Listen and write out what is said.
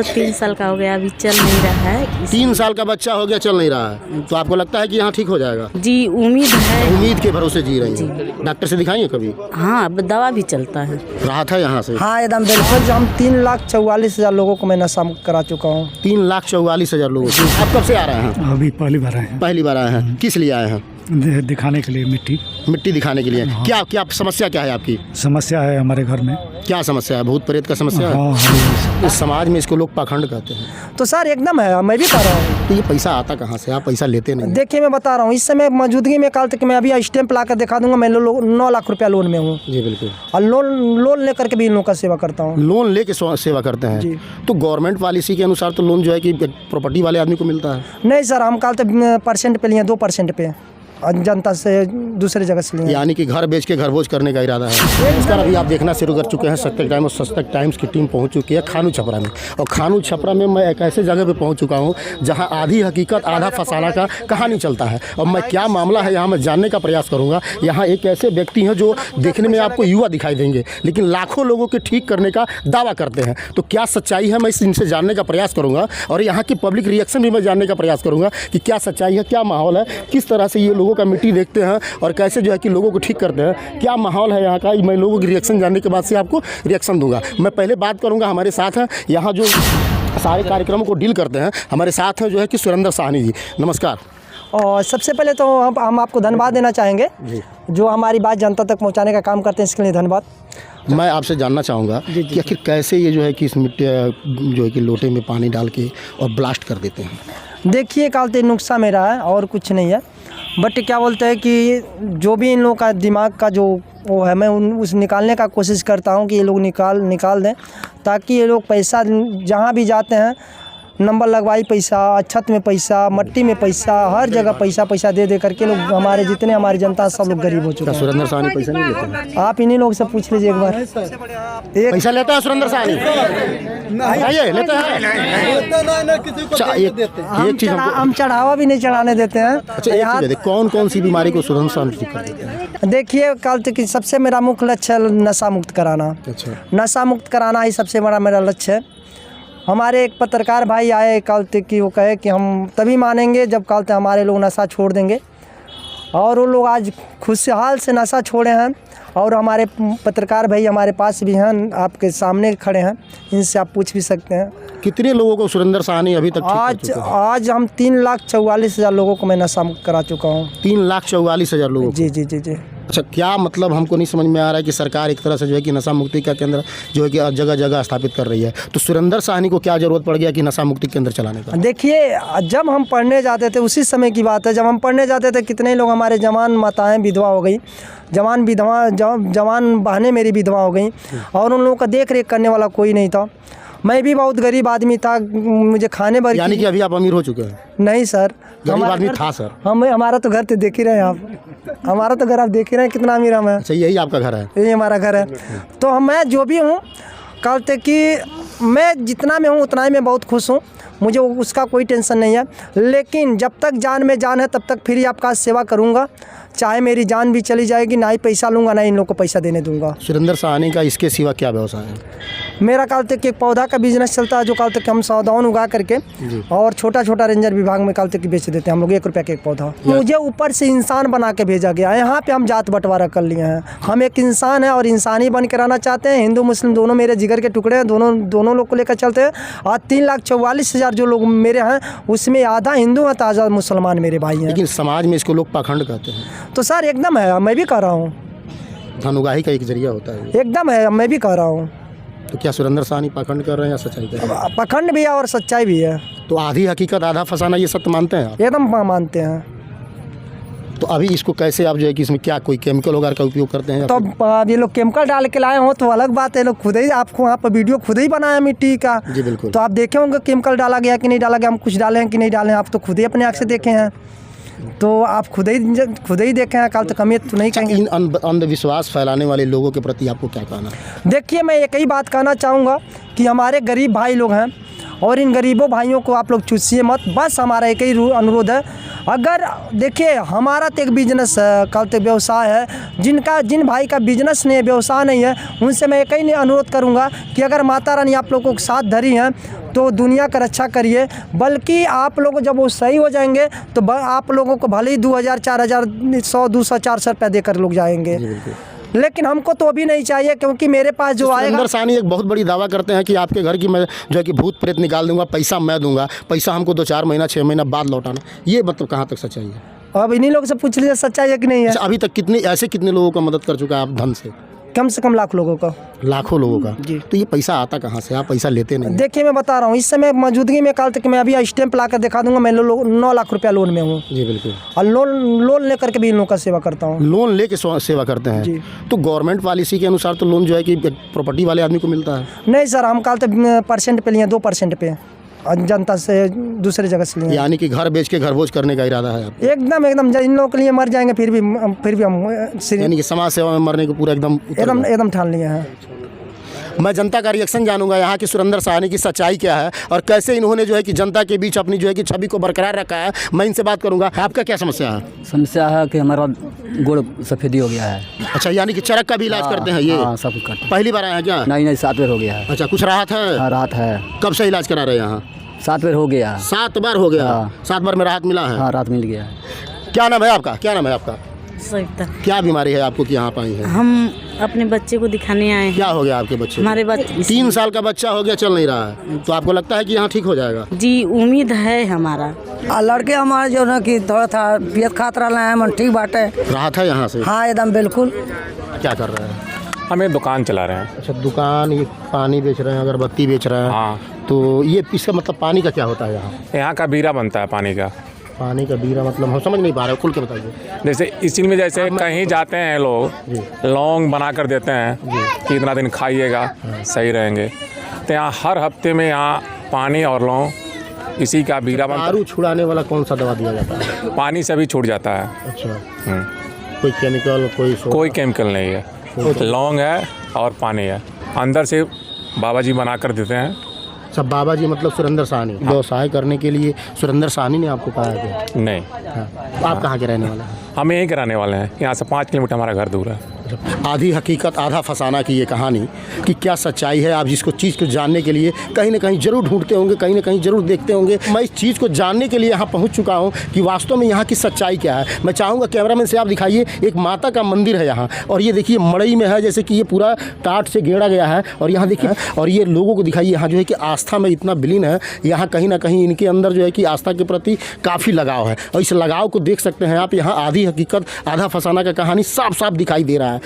3 साल का हो गया, अभी चल नहीं रहा है। 3 साल का बच्चा हो गया, चल नहीं रहा है, तो आपको लगता है कि यहाँ ठीक हो जाएगा? जी उम्मीद है। उम्मीद के भरोसे जी रही हैं। डॉक्टर से दिखाई है कभी? हाँ, अब दवा भी चलता है। राहत है यहाँ से? हाँ एकदम बिल्कुल। हम 3,44,000 लोगों को मैं नशा मुक्त करा चुका हूँ। 3,44,000 लोगों को। आप कब से आ रहे हैं? अभी पहली बार आए हैं। पहली बार आए हैं। किस लिए आए हैं? दिखाने के लिए मिट्टी दिखाने के लिए। क्या क्या समस्या क्या है आपकी? समस्या है हमारे घर में। क्या समस्या है? भूत प्रेत का समस्या है? हाँ। इस समाज में इसको लोग पाखंड कहते हैं। तो सर एकदम है, मैं भी कह रहा हूँ। तो ये पैसा आता कहाँ से? आप पैसा लेते नहीं? देखिए मैं बता रहा हूँ, इस समय मौजूदगी में कल तक मैं अभी स्टैंप ला कर दिखा दूंगा। मैं 9 लाख रुपया लोन में हूँ। जी बिल्कुल। और लोन लेकर के भी इन लोगों का सेवा करता हूँ। लोन लेके सेवा करते हैं जी। तो गवर्नमेंट पॉलिसी के अनुसार तो लोन जो है कि प्रॉपर्टी वाले आदमी को मिलता है। नहीं सर, हम कल तक % पे लिए, 2% पे जनता से दूसरे जगह से लिए। यानी कि घर बेच के घर भोज करने का इरादा है। नमस्कार, अभी आप देखना शुरू कर चुके हैं सस्तक टाइम, और सस्तक टाइम्स की टीम पहुंच चुकी है खानू छपरा में। और खानू छपरा में मैं एक ऐसे जगह पे पहुंच चुका हूं जहां आधी हकीकत आधा फसाना का कहानी चलता है। और मैं क्या मामला है यहाँ मैं जानने का प्रयास करूँगा। यहाँ एक ऐसे व्यक्ति हैं जो देखने में आपको युवा दिखाई देंगे, लेकिन लाखों लोगों के ठीक करने का दावा करते हैं। तो क्या सच्चाई है, मैं इनसे जानने का प्रयास करूँगा। और यहाँ की पब्लिक रिएक्शन भी मैं जानने का प्रयास करूँगा कि क्या सच्चाई है, क्या माहौल है, किस तरह से ये लोगों का मिट्टी देखते हैं और कैसे जो है कि लोगों को ठीक करते हैं, क्या माहौल है यहाँ का। मैं लोगों की रिएक्शन जानने के बाद से आपको रिएक्शन दूंगा। मैं पहले बात करूंगा, हमारे साथ हैं यहाँ जो सारे कार्यक्रमों को डील करते हैं, हमारे साथ हैं जो है कि सुरेंद्र साहनी जी। नमस्कार। और सबसे पहले तो हम आपको धन्यवाद देना चाहेंगे जो हमारी बात जनता तक पहुँचाने का काम करते हैं, इसके लिए धन्यवाद। मैं आपसे जानना चाहूँगा कि आखिर कैसे ये जो है कि इस मिट्टी जो है कि लोटे में पानी डाल के और ब्लास्ट कर देते हैं। देखिए कालते नुस्खा मेरा है और कुछ नहीं है, बट क्या बोलते हैं कि जो भी इन लोगों का दिमाग का जो वो है, मैं उस निकालने का कोशिश करता हूँ कि ये लोग निकाल दें, ताकि ये लोग पैसा जहाँ भी जाते हैं नंबर लगवाई पैसा, छत में पैसा, मट्टी में पैसा, हर जगह पैसा दे करके लोग हमारे जितने हमारी जनता सब लोग गरीब हो चुके हैं। सुरेंद्र साहनी पैसा नहीं लेते हैं? आप इन्हीं लोग से पूछ लीजिए एक बार। पैसा लेता है सुरेंद्र साहनी? लेता है। एक चीज हम चढ़ावा भी नहीं चढ़ाने देते हैं। अच्छा, यहाँ कौन कौन सी बीमारी को सुरेंद्र साहनी ठीक कर देते हैं? देखिए कल तक सबसे मेरा मुख्य लक्ष्य है नशा मुक्त कराना। अच्छा। नशा मुक्त कराना ही सबसे बड़ा मेरा लक्ष्य है। हमारे एक पत्रकार भाई आए कल तक कि वो कहे कि हम तभी मानेंगे जब कल तक हमारे लोग नशा छोड़ देंगे, और वो लोग आज खुशहाल से नशा छोड़े हैं। और हमारे पत्रकार भाई हमारे पास भी हैं, आपके सामने खड़े हैं, इनसे आप पूछ भी सकते हैं। कितने लोगों को सुरेंद्र साहनी अभी तक ठीक कर चुके हैं? आज हम 3,44,000 लोगों को मैं नशा मुक्त करा चुका हूँ। 3,44,000 लोगों को? जी जी जी जी। अच्छा, क्या मतलब हमको नहीं समझ में आ रहा है कि सरकार एक तरह से जो है कि नशा मुक्ति का केंद्र जो है कि जगह जगह स्थापित कर रही है, तो सुरेंद्र साहनी को क्या जरूरत पड़ गया कि नशा मुक्ति केंद्र चलाने का? देखिए जब हम पढ़ने जाते थे उसी समय की बात है, जब हम पढ़ने जाते थे कितने लोग हमारे जवान माताएं विधवा हो गई, जवान बहनें मेरी विधवा हो गई, और उन लोगों का देख रेख करने वाला कोई नहीं था। मैं भी बहुत गरीब आदमी था, मुझे खाने भर। यानी कि अभी आप अमीर हो चुके हैं? नहीं सर, गरीब आदमी था सर। हमारा तो घर तो देख ही रहे हैं आप, हमारा तो घर आप देख ही रहे हैं कितना अमीर हम है। अच्छा, यही आपका घर है? यही हमारा घर है। तो मैं जो भी हूँ कल तक कि मैं जितना में हूँ उतना ही मैं बहुत खुश हूँ, मुझे उसका कोई टेंशन नहीं है। लेकिन जब तक जान में जान है तब तक फिर आपका सेवा करूँगा, चाहे मेरी जान भी चली जाएगी, ना ही पैसा लूँगा ना इन लोग को पैसा देने दूँगा। सुरेंद्र साहनी का इसके सिवा क्या व्यवसाय है? मेरा काल तक एक पौधा का बिजनेस चलता है, जो काल तक हम सौदान उगा करके और छोटा छोटा रेंजर विभाग में काल तक बेच देते हैं हम लोग, 1 रुपये का एक पौधा। मुझे ऊपर से इंसान बना के भेजा गया है, यहाँ पे हम जात बंटवारा कर लिए हैं। हम एक इंसान है और इंसानी बन के रहना चाहते हैं। हिंदू मुस्लिम दोनों मेरे जिगर के टुकड़े हैं, दोनों लोग को लेकर चलते हैं। और 3,44,000 जो लोग मेरे हैं उसमें आधा हिंदू है, आधा मुसलमान मेरे भाई हैं। लेकिन समाज में इसको लोग पाखंड कहते हैं। तो सर एकदम है, मैं भी कह रहा हूँ, धनुगाही का एक जरिया होता है। एकदम है, मैं भी कह रहा हूँ। तो क्या सुरेंद्र साहनी पाखंड कर रहे हैं या सच्चाई कर रहे हैं? पाखंड भी है और सच्चाई भी है। तो आधी हकीकत आधा फसाना ये सत्य मानते हैं आप? एकदम मानते हैं। तो अभी इसको कैसे आप जो है कि इसमें क्या कोई केमिकल वगैरह का उपयोग करते हैं? तो ये लोग केमिकल डाल के लाए हो तो अलग बात है, लोग खुद ही आपको वहाँ पर वीडियो खुद ही बनाया मिट्टी का। जी बिल्कुल। तो आप देखे होंगे केमिकल डाला गया कि नहीं डाला गया, हम कुछ डाले हैं कि नहीं डाले हैं, आप तो खुद ही अपने आँख से देखे हैं, तो आप खुद ही देखें हैं। कल तक हम ये तो नहीं कहेंगे। इन अंधविश्वास फैलाने वाले लोगों के प्रति आपको क्या कहना है? देखिए मैं एक ही बात कहना चाहूँगा कि हमारे गरीब भाई लोग हैं और इन गरीबों भाइयों को आप लोग चूसिए मत। बस हमारा एक ही अनुरोध है, अगर देखिए हमारा तो एक बिजनेस का तो व्यवसाय है, जिन भाई का बिजनेस नहीं है, व्यवसाय नहीं है, उनसे मैं एक ही अनुरोध करूँगा कि अगर माता रानी आप लोगों को साथ धरी हैं तो दुनिया का रक्षा करिए। बल्कि आप लोग जब वो सही हो जाएंगे तो आप लोगों को भले ही 2000, 4000, 100, 200, 400 रुपया देकर लोग जाएंगे, लेकिन हमको तो अभी नहीं चाहिए, क्योंकि मेरे पास जो आएगा। सुरेंद्र साहनी एक बहुत बड़ी दावा करते हैं कि आपके घर की मैं जो है कि भूत प्रेत निकाल दूंगा, पैसा मैं दूंगा, पैसा हमको 2-4 महीना 6 महीना बाद लौटाना। ये मतलब कहाँ तक सच्चाई है? अब इन्हीं लोग से पूछ लीजिए सच्चाई है कि नहीं है। अच्छा, अभी तक कितने लोगों का मदद कर चुका है आप धन से? कम से कम लाख लोगों का। लाखों लोगों का जी। तो ये पैसा आता कहाँ से? आप पैसा लेते नहीं? देखिए मैं बता रहा हूँ, इस समय मौजूदगी में कल तक मैं अभी स्टैंप ला कर दिखा दूंगा, मैं 9 लाख रुपया लोन में हूँ। जी बिल्कुल। और लोन लेकर के भी इन लोगों का सेवा करता हूँ। लोन लेके सेवा करते हैं जी। तो गवर्नमेंट पॉलिसी के अनुसार तो लोन जो है कि प्रॉपर्टी वाले आदमी को मिलता है। नहीं सर, हम कल तक परसेंट पे लिए, 2% पे जनता से दूसरे जगह से लिए। यानी कि घर बेच के घर भोज करने का इरादा है आपका? एकदम इन लोगों के लिए मर जाएंगे फिर भी हम यानी कि समाज सेवा में मरने को पूरा एकदम ठान लिए हैं। मैं जनता का रिएक्शन जानूंगा यहाँ की सुरेंद्र साहनी की सच्चाई क्या है और कैसे इन्होंने जो है कि जनता के बीच अपनी जो है कि छवि को बरकरार रखा है। मैं इनसे बात करूंगा। आपका क्या समस्या है? समस्या है कि हमारा गुड़ सफ़ेदी हो गया है। अच्छा, यानी कि चरक का भी इलाज करते हैं ये? हाँ, सब कुछ करते हैं। पहली बार आए हैं क्या? नहीं 7 बार हो गया है। अच्छा, कुछ राहत है? हाँ, राहत है। कब से इलाज करा रहे हैं यहाँ? 7 बार हो गया। 7 बार हो गया? हाँ। 7 बार में राहत मिला है? हाँ, राहत मिल गया है। क्या नाम है आपका? क्या नाम है आपका? सविता। क्या बीमारी है आपको कि यहाँ पर आई है? हम अपने बच्चे को दिखाने आए हैं। क्या हो गया आपके बच्चे? हमारे बच्चे 3 साल का बच्चा हो गया, चल नहीं रहा है, तो आपको लगता है कि यहाँ ठीक हो जाएगा? जी, उम्मीद है हमारा। लड़के हमारे जो ना कि थोड़ा था पियत खात रहा है, मन ठीक बाटे। राहत है यहाँ से? हाँ एकदम बिल्कुल। क्या कर रहे हैं? हम एक दुकान चला रहे हैं। अच्छा, दुकान, ये पानी बेच रहे हैं, अगरबत्ती बेच रहे हैं। हाँ। तो ये इसका मतलब पानी का क्या होता है यहाँ? यहाँ का बीरा बनता है पानी का। पानी का बीरा मतलब हम समझ नहीं पा रहे, खुल के बताइए। जैसे इस चीज़ में जैसे कहीं जाते हैं लोग लौंग बना कर देते हैं कि इतना दिन खाइएगा, सही रहेंगे। तो यहाँ हर हफ्ते में यहाँ पानी और लौंग इसी का बीरा बनता दारू छुड़ाने वाला कौन सा दवा दिया जाता है? है। पानी से भी छूट जाता है। अच्छा, कोई केमिकल, कोई केमिकल नहीं है, लौंग है और पानी है, अंदर से बाबा जी बना कर देते हैं। सब बाबा जी मतलब सुरेंद्र साहनी व्यवसाय करने के लिए सुरेंद्र साहनी ने आपको कहा है? नहीं, हाँ। तो आप कहाँ के रहने वाले हैं? हम यहीं के रहने वाले हैं, यहाँ से 5 किलोमीटर हमारा घर दूर है। आधी हकीकत आधा फसाना की ये कहानी कि क्या सच्चाई है, आप जिसको चीज़ को जानने के लिए कहीं ना कहीं ज़रूर ढूंढते होंगे, कहीं ना कहीं ज़रूर देखते होंगे। मैं इस चीज़ को जानने के लिए यहाँ पहुँच चुका हूँ कि वास्तव में यहाँ की सच्चाई क्या है। मैं चाहूँगा कैमरामैन से आप दिखाइए, एक माता का मंदिर है यहाँ, और ये देखिए मड़ई में है, जैसे कि ये पूरा टाट से घेरा गया है। और यहाँ देखिए, और ये लोगों को दिखाइए, यहाँ जो है कि आस्था में इतना विलीन है, यहाँ कहीं ना कहीं इनके अंदर जो है कि आस्था के प्रति काफ़ी लगाव है। और इस लगाव को देख सकते हैं आप, यहाँ आधी हकीकत आधा फसाना का कहानी साफ साफ दिखाई दे रहा है।